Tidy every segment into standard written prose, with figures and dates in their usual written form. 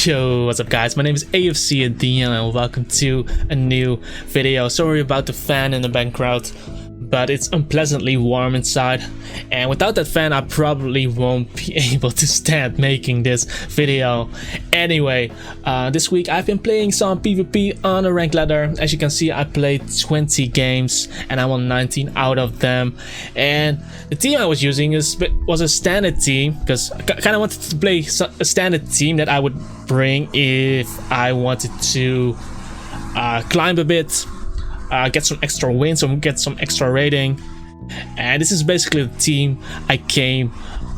Yo, what's up guys, my name is AFC and welcome to a new video. Sorry about the fan in the background, but it's unpleasantly warm inside, and without that fan I probably won't be able to stand making this video. Anyway, this week I've been playing some PvP on a ranked ladder. As you can see, I played 20 games and I won 19 out of them, and the team I was using was a standard team because I kind of wanted to play a standard team that I would bring if I wanted to climb a bit, get some extra wins or get some extra rating. And this is basically the team I came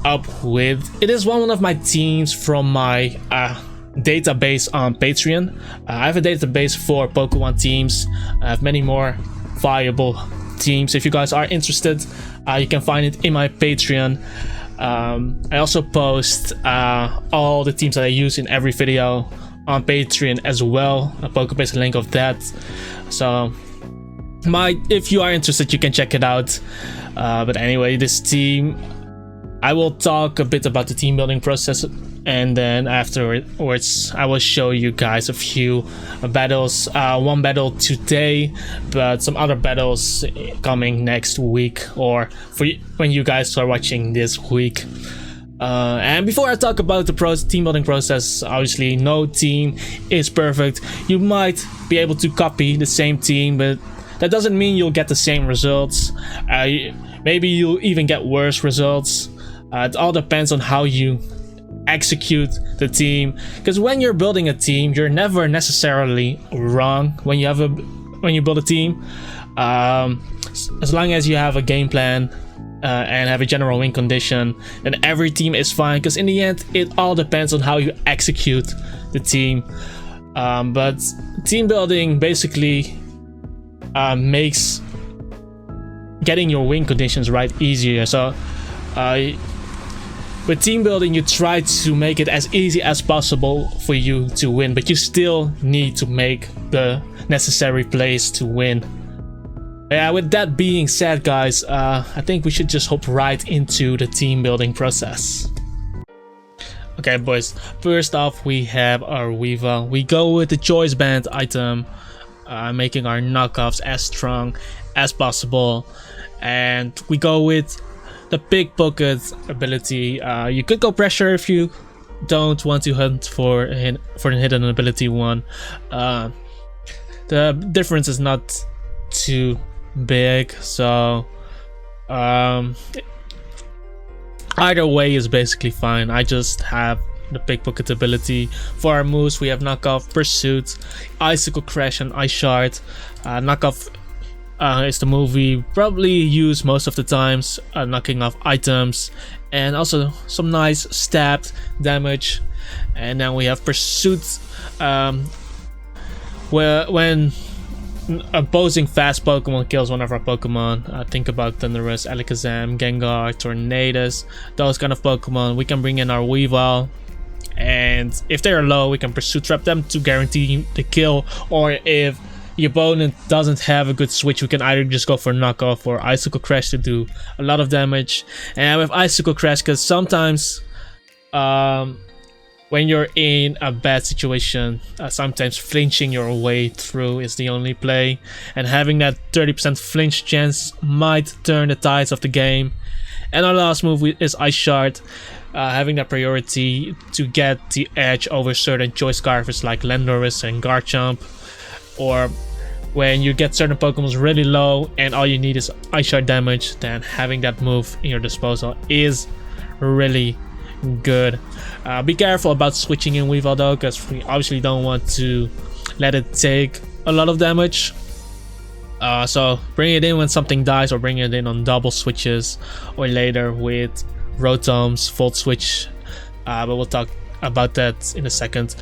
up with. It is one of my teams from my database on Patreon. I have a database for Pokemon teams. I have many more viable teams. If you guys are interested, you can find it in my Patreon. I also post all the teams that I use in every video on Patreon as well. A Pokebase link of that. So if you are interested, you can check it out. But anyway, this team, I will talk a bit about the team building process, and then afterwards I will show you guys a few battles. One battle today, but some other battles coming next week, or for when you guys are watching this week. And before I talk about the team building process, obviously no team is perfect. You might be able to copy the same team, but that doesn't mean you'll get the same results. Maybe you'll even get worse results. It all depends on how you execute the team, because when you're building a team, you're never necessarily wrong when you build a team, as long as you have a game plan and have a general win condition, then every team is fine, because in the end it all depends on how you execute the team. But team building basically makes getting your win conditions right easier. So with team building, you try to make it as easy as possible for you to win, but you still need to make the necessary plays to win. Yeah, with that being said guys, I think we should just hop right into the team building process. Okay boys, first off we have our Weavile. We go with the choice band item, making our knockoffs as strong as possible, and we go with the pickpocket ability. You could go pressure if you don't want to hunt for an hidden ability one. The difference is not too big, so either way is basically fine. I just have the pickpocket ability. For our moves, we have knockoff, pursuit, icicle crash, and ice shard. Knockoff is the move we probably use most of the times, knocking off items, and also some nice stabbed damage. And then we have pursuit, when opposing fast Pokemon kills one of our Pokemon. Think about Thunderous, Alakazam, Gengar, Tornadus, those kind of Pokemon. We can bring in our Weavile, and if they're low, we can pursuit trap them to guarantee the kill, or if the opponent doesn't have a good switch, we can either just go for knockoff or icicle crash to do a lot of damage. And with icicle crash, because sometimes when you're in a bad situation, sometimes flinching your way through is the only play, and having that 30% flinch chance might turn the tides of the game. And our last move is ice shard, having that priority to get the edge over certain choice scarfers like Landorus and Garchomp, or when you get certain Pokemon really low and all you need is ice shard damage, then having that move in your disposal is really good. Be careful about switching in Weavile though, because we obviously don't want to let it take a lot of damage. So bring it in when something dies, or bring it in on double switches, or later with Rotom's Volt Switch, but we'll talk about that in a second.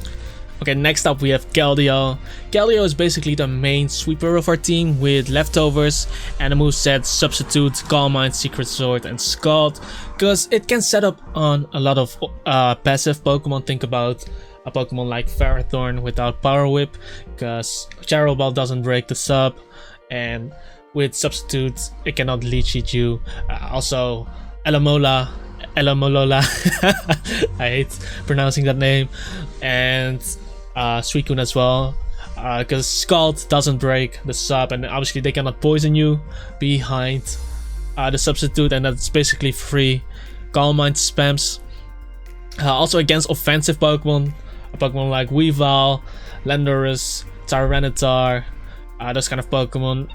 Okay, next up we have Keldeo. Keldeo is basically the main sweeper of our team, with leftovers and a moveset Substitute, Calm Mind, Secret Sword, and Scald, because it can set up on a lot of passive Pokemon. Think about a Pokemon like Ferrothorn without Power Whip, because Gyro Ball doesn't break the sub, and with Substitute it cannot leech hit you. Also Alomola Elamolola. I hate pronouncing that name. And Suicune as well. Because Scald doesn't break the sub, and obviously they cannot poison you behind the substitute, and that's basically free Calm Mind spams. Also against offensive Pokemon, a Pokemon like Weavile, Landorus, Tyranitar, those kind of Pokemon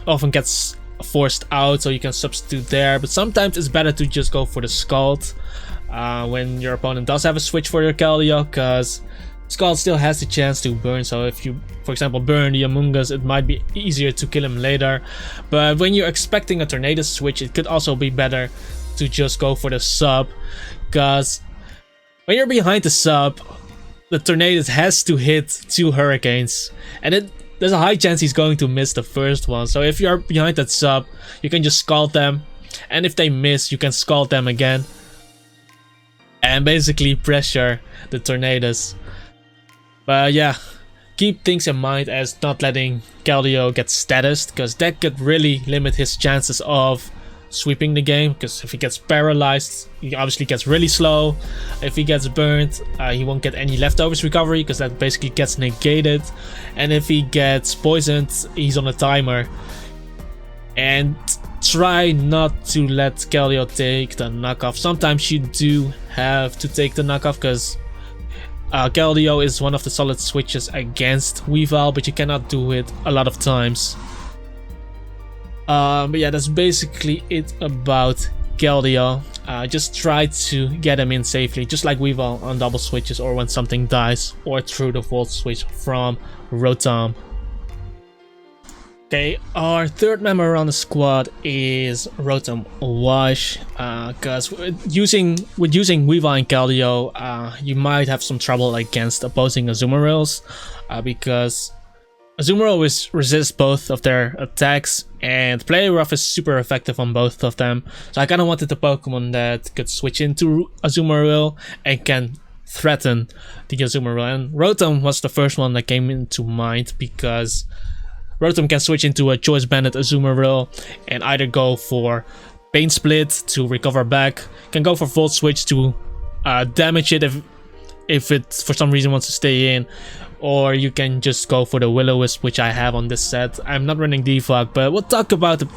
often gets forced out, so you can substitute there. But sometimes it's better to just go for the Scald when your opponent does have a switch for your Keldeo, because Scald still has the chance to burn. So if you, for example, burn the Amoonguss, it might be easier to kill him later. But when you're expecting a Tornado switch, it could also be better to just go for the sub, because when you're behind the sub, the Tornado has to hit 2 Hurricanes, and there's a high chance he's going to miss the first one. So if you're behind that sub, you can just Scald them, and if they miss, you can Scald them again, and basically pressure the Tornadoes. But yeah, keep things in mind as not letting Keldeo get statused, because that could really limit his chances of sweeping the game. Because if he gets paralyzed, he obviously gets really slow. If he gets burned, he won't get any leftovers recovery, because that basically gets negated. And if he gets poisoned, he's on a timer. And try not to let Keldeo take the knockoff. Sometimes you do have to take the knockoff, because Keldeo is one of the solid switches against Weavile, but you cannot do it a lot of times. But yeah, that's basically it about Keldeo. Just try to get him in safely, just like Weavile on double switches, or when something dies, or through the volt switch from Rotom. Okay, our third member on the squad is Rotom-Wash, because with using Weavile and Keldeo, you might have some trouble against opposing Azumarils, because Azumarill resists both of their attacks, and Play Rough is super effective on both of them. So I kind of wanted a Pokemon that could switch into Azumarill and can threaten the Azumarill, and Rotom was the first one that came into mind, because Rotom can switch into a Choice Banded Azumarill and either go for Pain Split to recover back, can go for Volt Switch to damage it if it for some reason wants to stay in, or you can just go for the Will-O-Wisp, which I have on this set. I'm not running Defog, but we'll talk about it.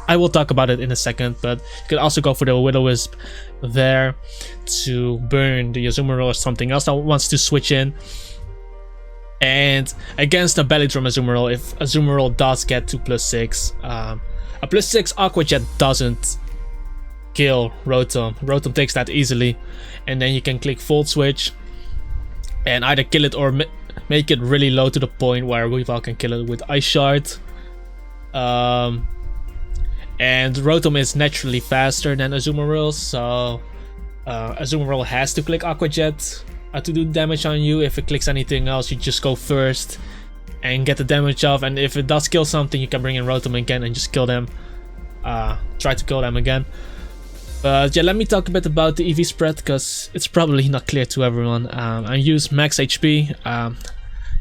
I will talk about it in a second, but you can also go for the Will-O-Wisp there to burn the Azumarill or something else that wants to switch in. And against a Belly Drum Azumarill, if Azumarill does get to +6, a +6 Aqua Jet doesn't kill Rotom. Rotom takes that easily, and then you can click Volt Switch and either kill it or make it really low to the point where Weavile can kill it with Ice Shard. And Rotom is naturally faster than Azumarill, so Azumarill has to click Aqua Jet to do damage on you. If it clicks anything else, you just go first and get the damage off, and if it does kill something, you can bring in Rotom again and just kill them. Try to kill them again. But yeah, let me talk a bit about the EV spread, because it's probably not clear to everyone. I use max HP,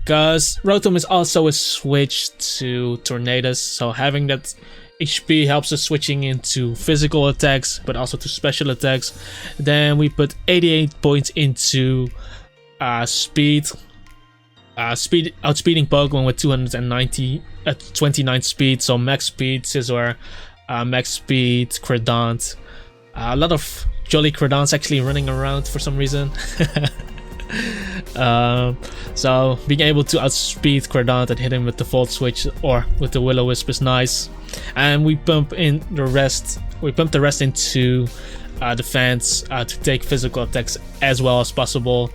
because Rotom is also a switch to Tornadoes, so having that HP helps us switching into physical attacks, but also to special attacks. Then we put 88 points into speed. Outspeeding Pokemon with 29 speed, so max speed Scizor, max speed Credant. A lot of Jolly Credants actually running around for some reason. So being able to outspeed Credant and hit him with the Volt Switch or with the Will-O-Wisp is nice. And we pump the rest into defense to take physical attacks as well as possible.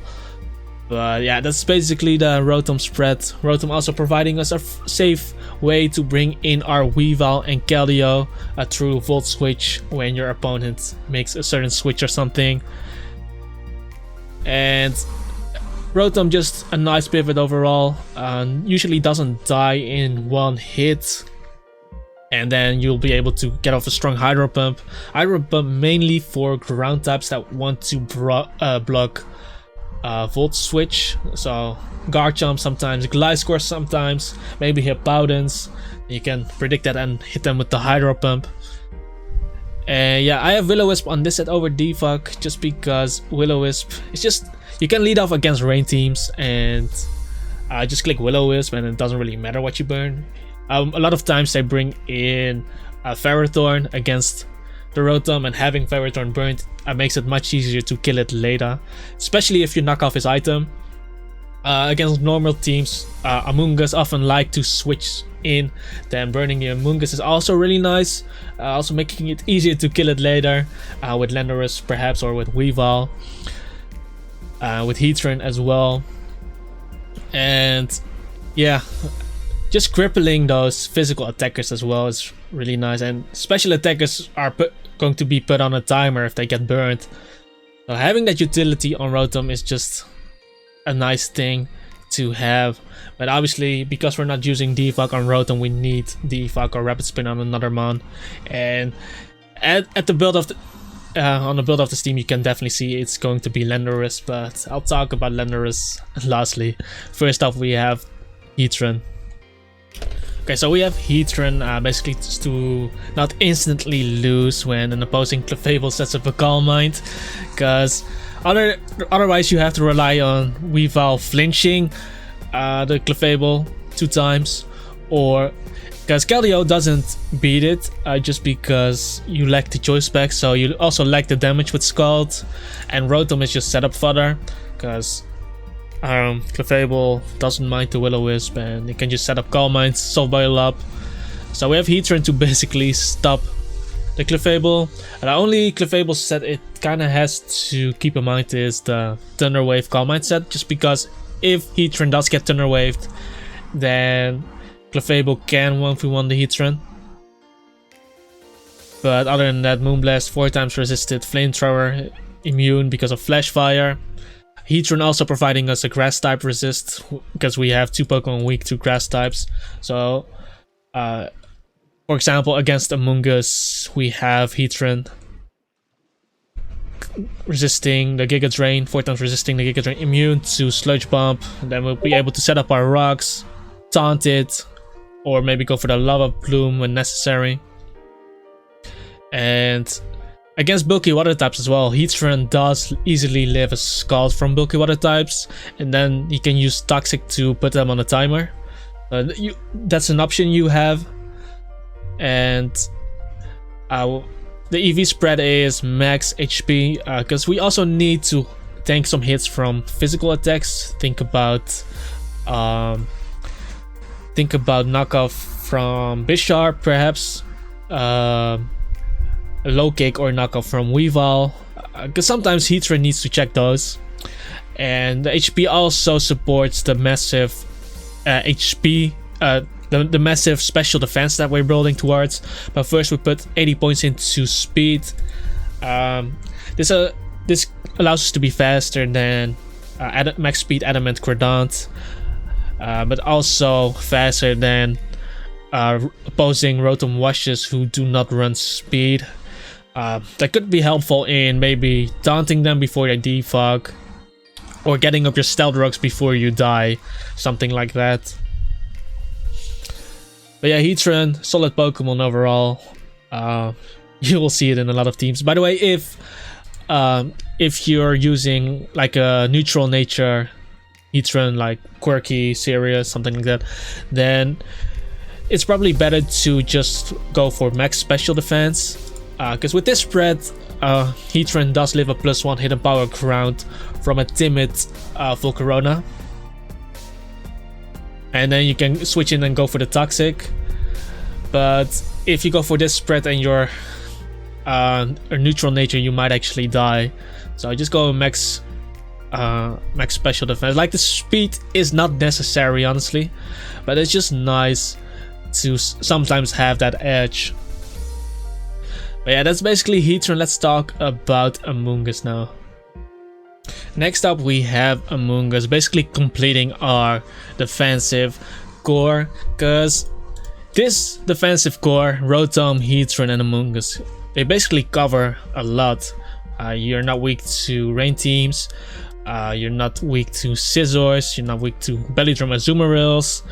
But yeah, that's basically the Rotom spread. Rotom also providing us a safe way to bring in our Weavile and Keldeo through Volt Switch when your opponent makes a certain switch or something. And Rotom just a nice pivot overall. Usually doesn't die in one hit. And then you'll be able to get off a strong Hydro Pump. Hydro Pump mainly for ground types that want to block Volt Switch, so Garchomp sometimes, Gliscor sometimes, maybe Hippowdons. You can predict that and hit them with the Hydro Pump. And yeah, I have Will-O-Wisp on this set over Defog just because Will-O-Wisp is just, you can lead off against rain teams and just click Will-O-Wisp and it doesn't really matter what you burn. A lot of times they bring in Ferrothorn against the Rotom, and having Ferrothorn burnt makes it much easier to kill it later, especially if you knock off his item. Against normal teams, Amoonguss often like to switch in, then burning the Amoonguss is also really nice, also making it easier to kill it later with Landorus perhaps, or with Weavile, with Heatran as well. And yeah, just crippling those physical attackers as well is really nice, and special attackers are going to be put on a timer if they get burned. So having that utility on Rotom is just a nice thing to have. But obviously, because we're not using Defog on Rotom, we need Defog or Rapid Spin on another mon. And at the build of the on the build of this team, you can definitely see it's going to be Landorus, but I'll talk about Landorus lastly. First off, we have Heatran. Okay, so we have Heatran basically just to not instantly lose when an opposing Clefable sets up a Calm Mind, because otherwise you have to rely on Weavile flinching the Clefable 2 times, or because Keldeo doesn't beat it just because you lack the choice spec, so you also lack the damage with Scald, and Rotom is just setup fodder because Clefable doesn't mind the Will-O-Wisp and it can just set up Calm Minds, Soul Boil up. So we have Heatran to basically stop the Clefable. And the only Clefable set it kind of has to keep in mind is the Thunder Wave Calm Mind set, just because if Heatran does get Thunder Waved, then Clefable can 1v1 the Heatran. But other than that, Moonblast 4 times resisted, Flamethrower immune because of Flash Fire. Heatran also providing us a grass type resist because we have 2 Pokemon weak to grass types. So for example, against Amoonguss we have Heatran resisting the Giga Drain, 4 times resisting the Giga Drain, immune to Sludge Bomb, and then we'll be able to set up our rocks, taunt it, or maybe go for the Lava Plume when necessary. And against bulky water types as well, Heatran does easily live a Scald from bulky water types, and then you can use Toxic to put them on a timer. That's an option you have. And the EV spread is max HP, because we also need to tank some hits from physical attacks. Think about knockoff from Bisharp perhaps, a low kick or knockoff from Weavile, because sometimes Heatran needs to check those. And the HP also supports the massive HP, the massive special defense that we're building towards. But first we put 80 points into speed. This allows us to be faster than max speed Adamant Cordant, but also faster than opposing Rotom-Washes who do not run speed. That could be helpful in maybe taunting them before they defog, or getting up your stealth rocks before you die, something like that. But yeah, Heatran, solid Pokemon overall. You will see it in a lot of teams. By the way, if you're using like a neutral nature Heatran, like quirky, serious, something like that, then it's probably better to just go for max special defense. Because with this spread, Heatran does live a +1 hidden power ground from a timid Volcarona. And then you can switch in and go for the Toxic. But if you go for this spread and you're a neutral nature, you might actually die. So just go max special defense. Like, the speed is not necessary, honestly, but it's just nice to sometimes have that edge. But yeah, that's basically Heatran. Let's talk about Amoonguss now. Next up we have Amoonguss, basically completing our defensive core, because this defensive core, Rotom, Heatran and Amoonguss, they basically cover a lot. You're not weak to rain teams, you're not weak to Scissors, you're not weak to Belly Drum Azumarils,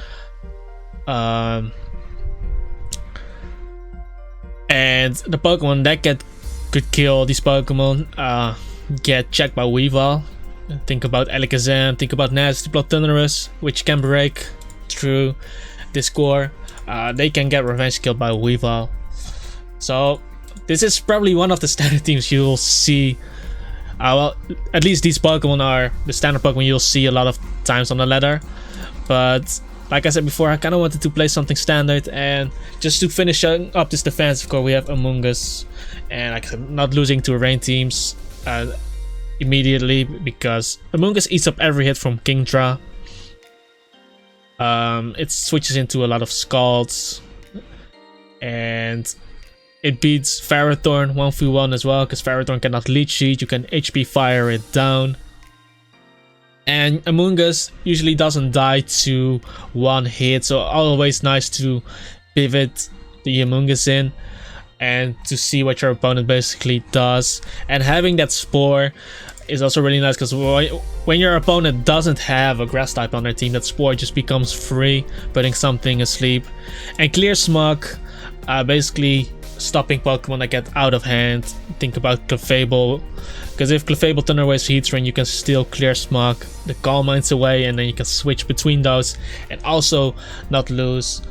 and the Pokemon that get could kill these Pokemon, get checked by Weavile. Think about Alakazam, think about Nasty Plot Thunderous, which can break through this core. They can get revenge killed by Weavile. So this is probably one of the standard teams you'll see. Well, at least these Pokemon are the standard Pokemon you'll see a lot of times on the ladder. But like I said before, I kind of wanted to play something standard, and just to finish up this defensive core, we have Amoonguss, and like I said, not losing to rain teams immediately, because Amoonguss eats up every hit from Kingdra. It switches into a lot of Scalds, and it beats Ferrothorn 1v1 as well, because Ferrothorn cannot leech seed. You can HP fire it down. And Amoonguss usually doesn't die to one hit, so always nice to pivot the Amoonguss in and to see what your opponent basically does. And having that Spore is also really nice, because when your opponent doesn't have a grass type on their team, that Spore just becomes free, putting something asleep. And Clear Smog, basically stopping Pokemon that get out of hand. Think about Clefable, because if Clefable Thunder Waves Heatran, you can still Clear Smog the Calm Minds away, and then you can switch between those and also not lose.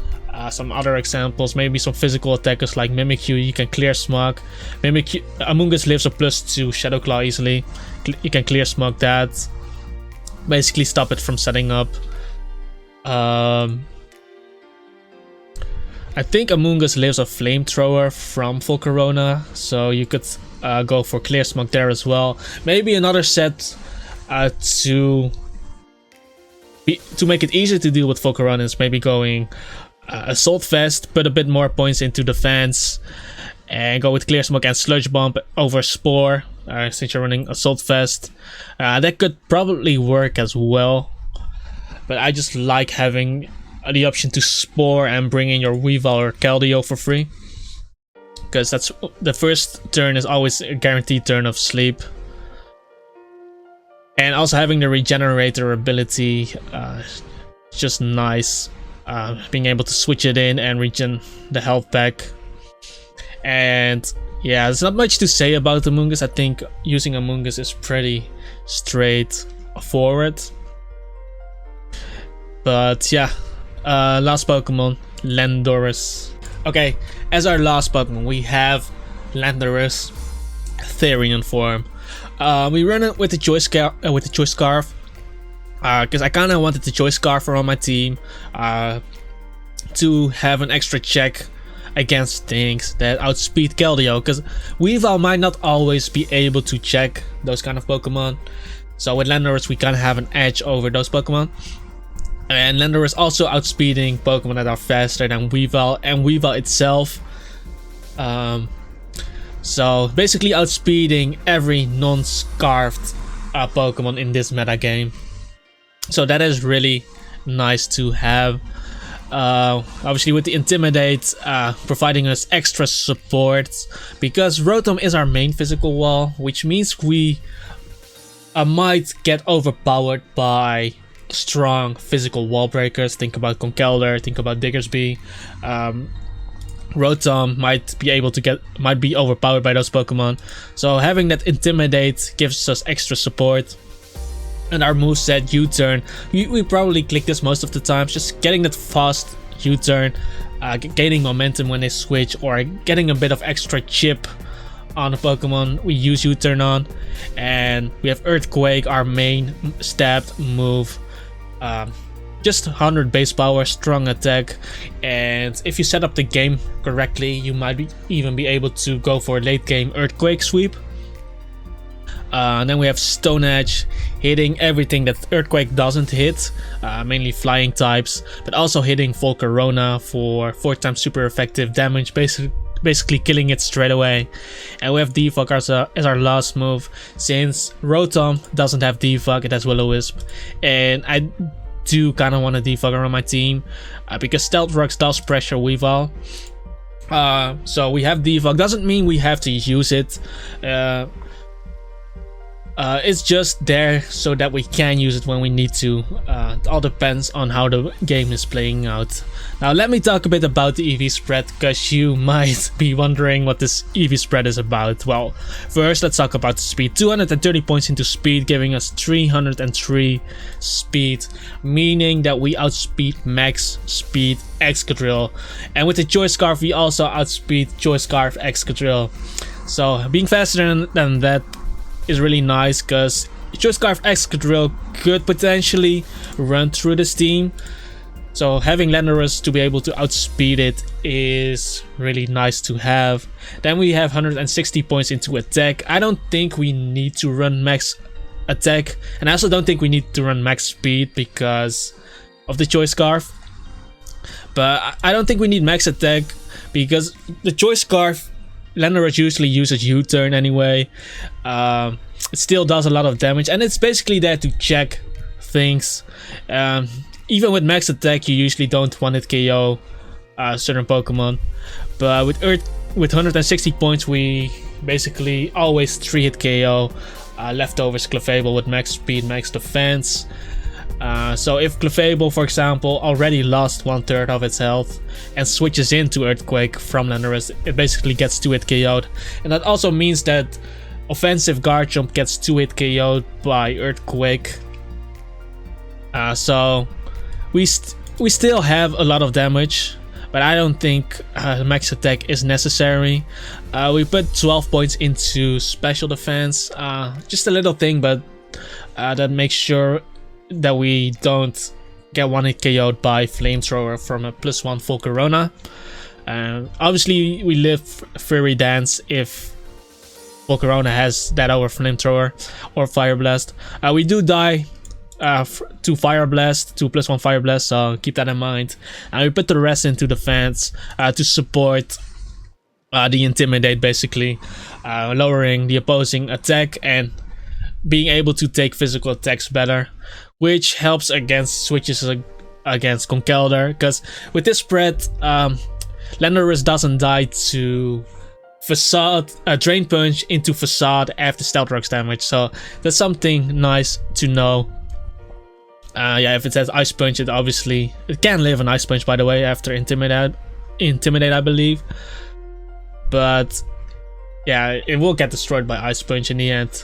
Some other examples, maybe some physical attackers like Mimikyu, you can Clear Smog. Amoonguss lives a +2 Shadow Claw easily. You can Clear Smog that. Basically stop it from setting up. I think Amoonguss lives a Flamethrower from Volcarona, so you could go for Clear Smog there as well. Maybe another set to make it easier to deal with Volcarona is maybe going Assault Vest, put a bit more points into defense, and go with Clear Smog and Sludge Bomb over Spore, since you're running Assault Vest. That could probably work as well, but I just like having the option to Spore and bring in your Weavile or Keldeo for free, because that's the first turn is always a guaranteed turn of sleep. And also having the Regenerator ability, just nice. Being able to switch it in and regen the health back. And yeah, there's not much to say about Amoonguss. I think using Amoonguss is pretty straightforward. But yeah, last Pokemon, Landorus. Okay, as our last Pokemon, we have Landorus-Therian form. We run it with the Choice Scarf, because I kind of wanted the Choice Scarf on my team to have an extra check against things that outspeed Keldeo, because Weavile might not always be able to check those kind of Pokemon. So with Landorus, we kind of have an edge over those Pokemon. And Landorus also outspeeding Pokemon that are faster than Weavile and Weavile itself. So basically outspeeding every non-scarfed Pokemon in this meta game. So that is really nice to have. Obviously with the Intimidate providing us extra support, because Rotom is our main physical wall, which means we might get overpowered by strong physical wall breakers. Think about Conkeldurr, think about Diggersby. Rotom might be overpowered by those Pokemon. So having that Intimidate gives us extra support. And our moveset, U-turn, we probably click this most of the times, just getting that fast U-turn, gaining momentum when they switch, or getting a bit of extra chip on the Pokemon we use U-turn on. And we have Earthquake, our main stabbed move. Just 100 base power, strong attack, and if you set up the game correctly, you might even be able to go for a late game Earthquake sweep. And then we have Stone Edge, hitting everything that Earthquake doesn't hit, mainly flying types, but also hitting Volcarona for 4 times super effective damage, basically killing it straight away. And we have Defog as our last move, since Rotom doesn't have Defog, it has Will-O-Wisp, and I do kind of want a Defogger on my team, because Stealth Rocks does pressure Weavile. So we have Defog, doesn't mean we have to use it. It's just there so that we can use it when we need to. It all depends on how the game is playing out. Now let me talk a bit about the EV spread, because you might be wondering what this EV spread is about. Well, first let's talk about the speed. 230 points into speed, giving us 303 speed, meaning that we outspeed max speed Excadrill. And with the Choice Scarf we also outspeed Choice Scarf Excadrill. So being faster than that is really nice, because Choice Scarf Excadrill could potentially run through this team. So having Landorus to be able to outspeed it is really nice to have. Then we have 160 points into attack. I don't think we need to run max attack, and I also don't think we need to run max speed because of the Choice Scarf. But I don't think we need max attack because the Choice Scarf, Landorus usually uses U-turn anyway. It still does a lot of damage, and it's basically there to check things. Even with max attack, you usually don't one-hit KO certain Pokemon. But with 160 points, we basically always 3-hit KO leftovers Clefable with max speed, max defense. So if Clefable, for example, already lost 1/3 of its health and switches into Earthquake from Landorus, it basically gets 2-hit KO'd. And that also means that offensive Garchomp gets 2-hit KO'd by Earthquake. So we still have a lot of damage, but I don't think max attack is necessary. We put 12 points into special defense, just a little thing, but that makes sure that we don't get 1-hit KO'd by Flamethrower from a +1 full Corona. Obviously we live Fury Dance if full Corona has that over Flamethrower or Fire Blast. We do die to Fire Blast, to +1 Fire Blast, so keep that in mind. And we put the rest into defense to support the Intimidate, basically lowering the opposing attack and being able to take physical attacks better, which helps against switches against Conkeldurr, because with this spread Landorus doesn't die to Facade, Drain Punch into Facade after Stealth Rocks damage, so that's something nice to know. Yeah, if it says Ice Punch, it obviously it can live an Ice Punch, by the way, after Intimidate, I believe. But yeah, it will get destroyed by Ice Punch in the end.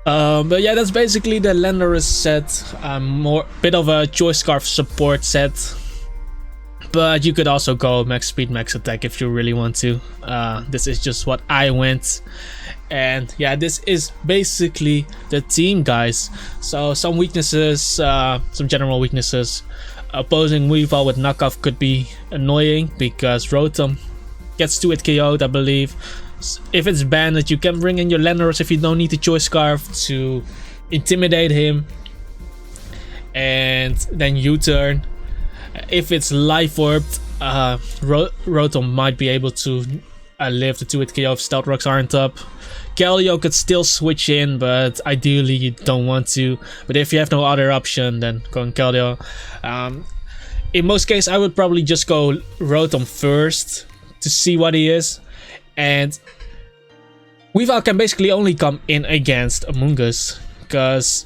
But yeah, that's basically the Landorus set. More bit of a Choice Scarf support set. But you could also go max speed, max attack if you really want to. This is just what I went. And yeah, this is basically the team, guys. So some weaknesses, some general weaknesses. Opposing Weavile with knockoff could be annoying because Rotom gets 2-hit KO'd, I believe. If it's banded, you can bring in your Landorus if you don't need the Choice Scarf to intimidate him. And then U-turn. If it's Life Orbed, Rotom might be able to live the 2-hit KO if Stealth Rocks aren't up. Keldeo could still switch in, but ideally you don't want to. But if you have no other option, then go on Keldeo. In most cases, I would probably just go Rotom first to see what he is. And Weavile can basically only come in against Amoonguss, because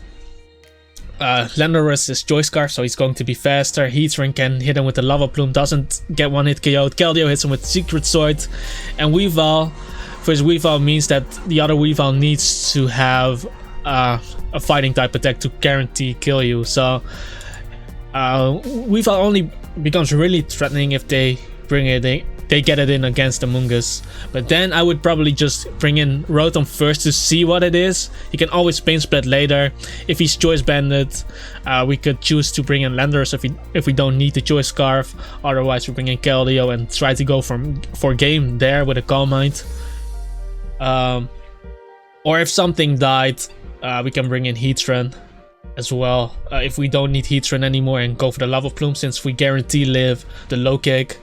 Landorus is Choice Scarf, so he's going to be faster. Heatran can hit him with the Lava Plume, doesn't get 1-hit KO'd. Keldeo hits him with Secret Sword. And Weavile, for his Weavile, means that the other Weavile needs to have a fighting type attack to guarantee kill you. So Weavile only becomes really threatening if they bring it in. They get it in against Amoonguss. But then I would probably just bring in Rotom first to see what it is. He can always Pain Split later. If he's Choice Banded, we could choose to bring in Landorus if we don't need the Choice Scarf. Otherwise, we bring in Keldeo and try to go for game there with a Calm Mind. Or if something died, we can bring in Heatran as well. If we don't need Heatran anymore, and go for the Lava Plume, since we guarantee live the low kick.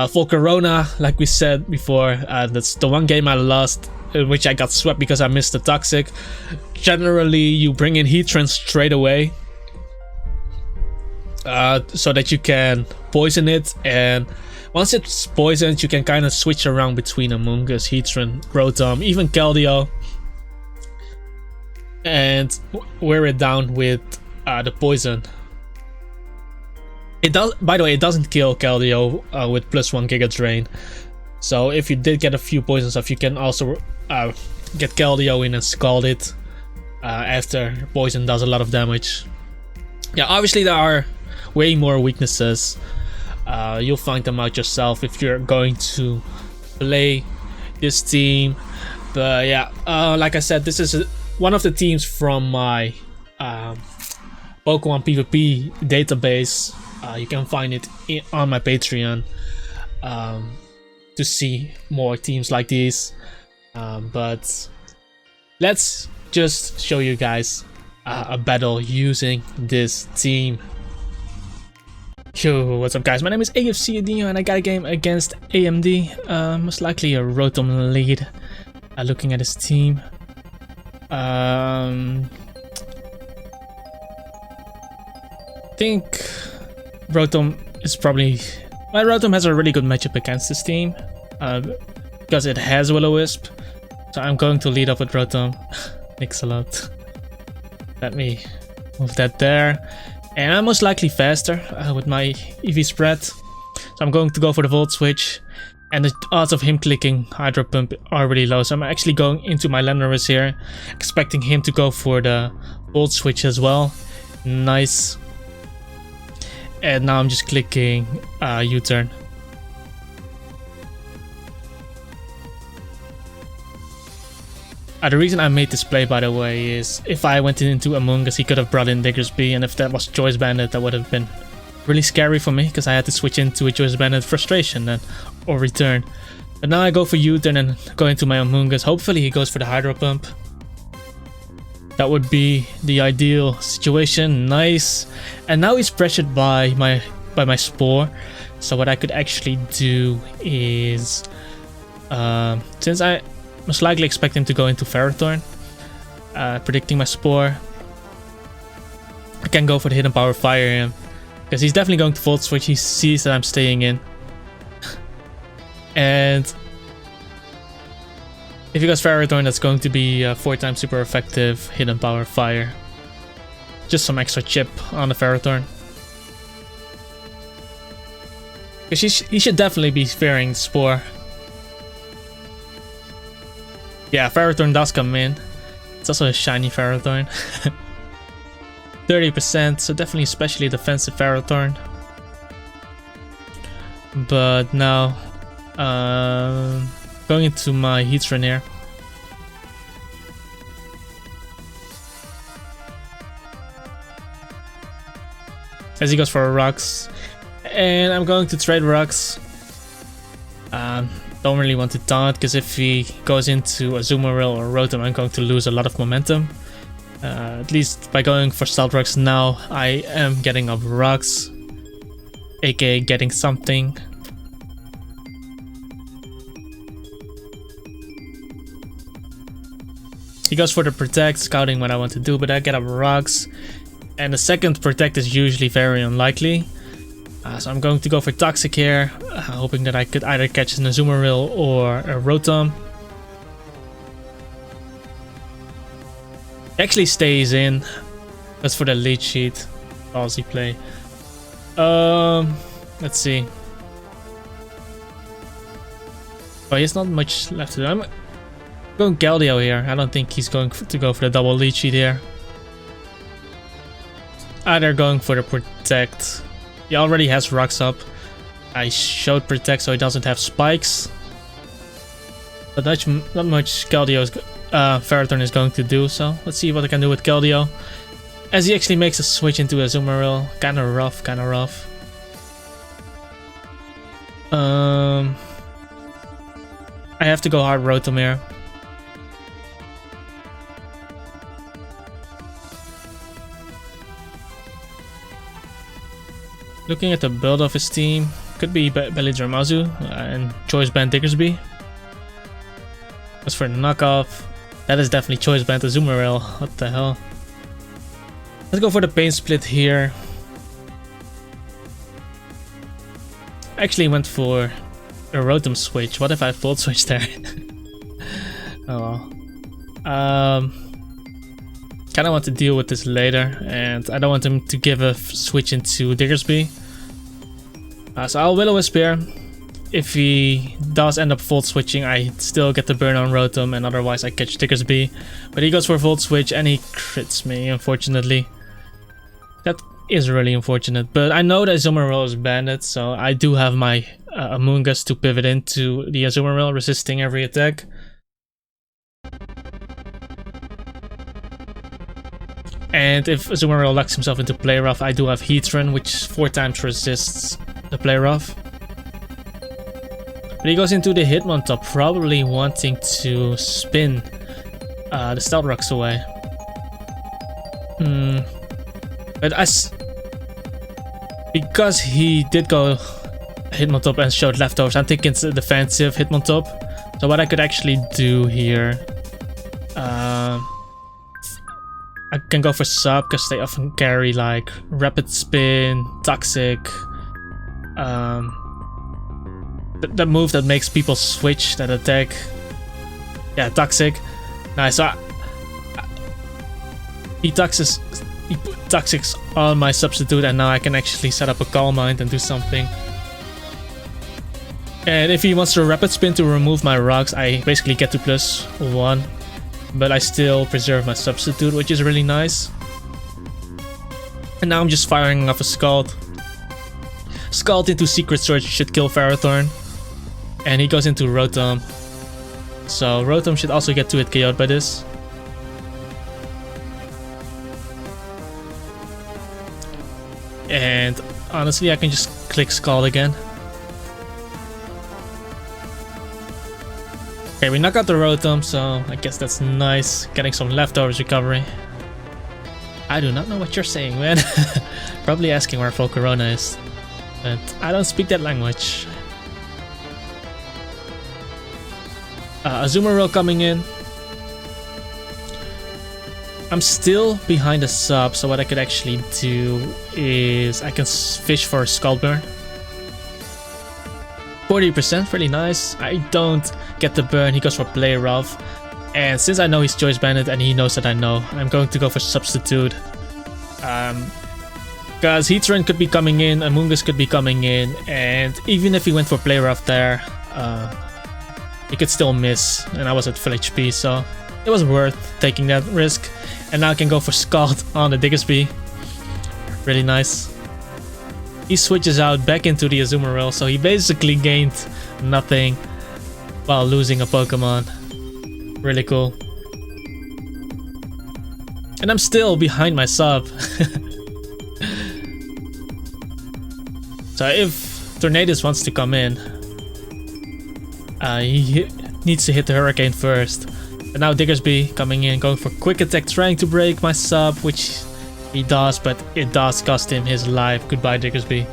For Corona, like we said before, that's the one game I lost, in which I got swept because I missed the Toxic. Generally, you bring in Heatran straight away, so that you can poison it, and once it's poisoned, you can kind of switch around between Amoonguss, Heatran, Rotom, even Keldeo. and wear it down with the poison. It does, by the way, it doesn't kill Keldeo with +1 Giga Drain. So if you did get a few poisons off, you can also get Keldeo in and scald it after poison does a lot of damage. Yeah, obviously there are way more weaknesses. You'll find them out yourself if you're going to play this team. But yeah, like I said, this is one of the teams from my Pokemon PvP database. You can find it on my Patreon to see more teams like these. But let's just show you guys a battle using this team. Yo, what's up guys, my name is AFC Adino and I got a game against AMD, most likely a Rotom lead. Looking at his team, I think Rotom is probably... well, Rotom has a really good matchup against this team because it has Will-O-Wisp, so I'm going to lead up with Rotom. Thanks a lot. Let me move that there. And I'm most likely faster with my EV spread. So I'm going to go for the Volt Switch. And the odds of him clicking Hydro Pump are really low. So I'm actually going into my Landorus here, expecting him to go for the Volt Switch as well. Nice. And now I'm just clicking U-turn. The reason I made this play, by the way, is if I went into Amoonguss, he could have brought in Diggersby, and if that was Choice Bandit, that would have been really scary for me, because I had to switch into a Choice Bandit Frustration then, or Return. But now I go for U-turn and go into my Amoonguss. Hopefully he goes for the Hydro Pump. That would be the ideal situation. Nice. And now he's pressured by my Spore. So what I could actually do is, since I most likely expect him to go into Ferrothorn, predicting my Spore, I can go for the Hidden Power Fire him, because he's definitely going to Volt Switch. He sees that I'm staying in. And if he goes Ferrothorn, that's going to be 4 times super effective Hidden Power Fire. Just some extra chip on the Ferrothorn. Because he should definitely be fearing Spore. Yeah, Ferrothorn does come in. It's also a shiny Ferrothorn. 30%, so definitely especially defensive Ferrothorn. But now, going into my Heatran here. As he goes for a Rocks. And I'm going to trade Rocks. Don't really want to taunt, because if he goes into Azumarill or Rotom, I'm going to lose a lot of momentum. At least by going for Stealth Rocks now, I am getting up Rocks, aka getting something. He goes for the Protect, scouting what I want to do, but I get up Rocks. And the second Protect is usually very unlikely. So I'm going to go for Toxic here, hoping that I could either catch an Azumarill or a Rotom. He actually stays in. That's for the lead sheet. Ballsy play. Let's see. Oh, he has not much left to do. I'm going Keldeo here. I don't think he's going to go for the double lead sheet here. Either going for the Protect. He already has Rocks up. I showed Protect so he doesn't have Spikes. But not much Keldeo's Ferrothorn is going to do, so let's see what I can do with Keldeo. As he actually makes a switch into a Azumarill. Kinda rough, kinda rough. I have to go hard Rotom here. Looking at the build of his team, could be Bellidramazu and Choice Band Diggersby. As for the knockoff, that is definitely Choice Band Azumarill. What the hell? Let's go for the Pain Split here. Actually went for a Rotom switch. What if I Volt Switch there? Oh well. Kinda want to deal with this later, and I don't want him to give a switch into Diggersby. So I'll Will-O-Wisp here. If he does end up Volt Switching, I still get the burn on Rotom, and otherwise I catch Diggersby. But he goes for Volt Switch and he crits me, unfortunately. That is really unfortunate, but I know that Azumarill is banded, so I do have my Amoonguss to pivot into the Azumarill, resisting every attack. And if Azumarill locks himself into Play Rough, I do have Heatran, which 4 times resists the Play Rough. But he goes into the Hitmontop, probably wanting to spin the Stealth Rocks away. But because he did go Hitmontop and showed leftovers, I'm thinking it's a defensive Hitmontop. So what I could actually do here, I can go for Sub because they often carry like Rapid Spin, Toxic, the move that makes people switch that attack. Yeah, Toxic. Nice. So he Toxics on my substitute, and now I can actually set up a Calm Mind and do something. And if he wants to Rapid Spin to remove my rocks, I basically get to +1. But I still preserve my substitute, which is really nice. And now I'm just firing off a Scald. Scald into Secret Sword should kill Ferrothorn. And he goes into Rotom. So Rotom should also get 2-hit KO'd by this. And honestly, I can just click Scald again. Okay, we knock out the Rotom, so I guess that's nice. Getting some leftovers recovery. I do not know what you're saying, man. Probably asking where Pokeone is. But I don't speak that language. Azumarill coming in. I'm still behind the sub, so what I could actually do is I can fish for a Scald Burn. 40%, really nice. I don't get the burn, he goes for Play Rough. And since I know he's Choice Banded and he knows that I know, I'm going to go for Substitute. Because Heatran could be coming in, Amoonguss could be coming in, and even if he went for Play Rough there, he could still miss, and I was at full HP, so it was worth taking that risk. And now I can go for Scald on the Diggersby. Really nice. He switches out back into the Azumarill, so he basically gained nothing while losing a Pokemon. Really cool. And I'm still behind my sub. So if Tornadus wants to come in, he needs to hit the Hurricane first. But now Diggersby coming in, going for Quick Attack, trying to break my sub, which he does, but it does cost him his life. Goodbye, Diggersby.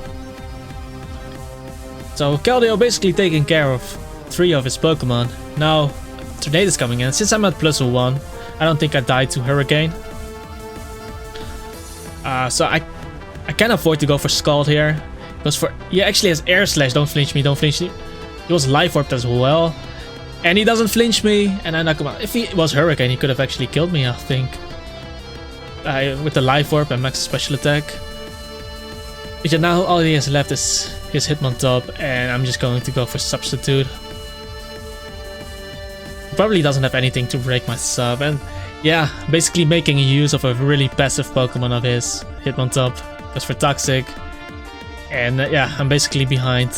So Keldeo basically taking care of 3 of his Pokemon. Now Tornadus coming in. Since I'm at +1, I don't think I died to Hurricane. So I can afford to go for Scald here. Because he actually has Air Slash. Don't flinch me, don't flinch me. He was Life Orbed as well. And he doesn't flinch me, and I knock him out. If he was Hurricane, he could have actually killed me, I think. With the Life Orb and Max Special Attack. But yeah, now all he has left is his Hitmontop, and I'm just going to go for Substitute. He probably doesn't have anything to break my sub, and yeah, basically making use of a really passive Pokemon of his, Hitmontop. Goes for Toxic. And yeah, I'm basically behind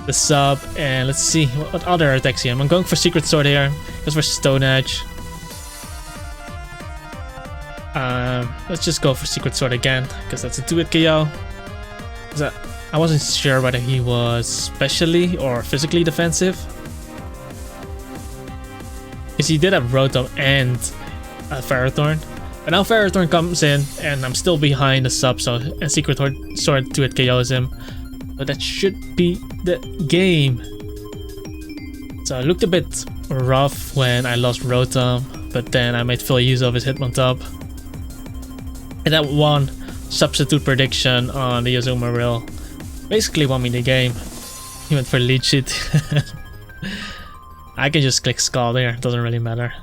the sub, and let's see what other attacks he has. I'm going for Secret Sword here. Goes for Stone Edge. Let's just go for Secret Sword again, because that's a 2-hit KO. I wasn't sure whether he was specially or physically defensive. Because he did have Rotom and Ferrothorn. But now Ferrothorn comes in, and I'm still behind the sub, so and Secret Sword 2-hit KOs him. But that should be the game. So it looked a bit rough when I lost Rotom, but then I made full use of his Hitmontop. And that one substitute prediction on the Azumarill basically won me the game. He went for Leech Seed. I can just click Scald there, doesn't really matter.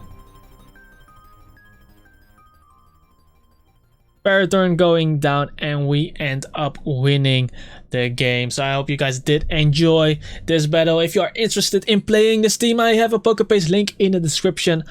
Paraturn going down, and we end up winning the game. So I hope you guys did enjoy this battle. If you are interested in playing this team, I have a Pokepaste link in the description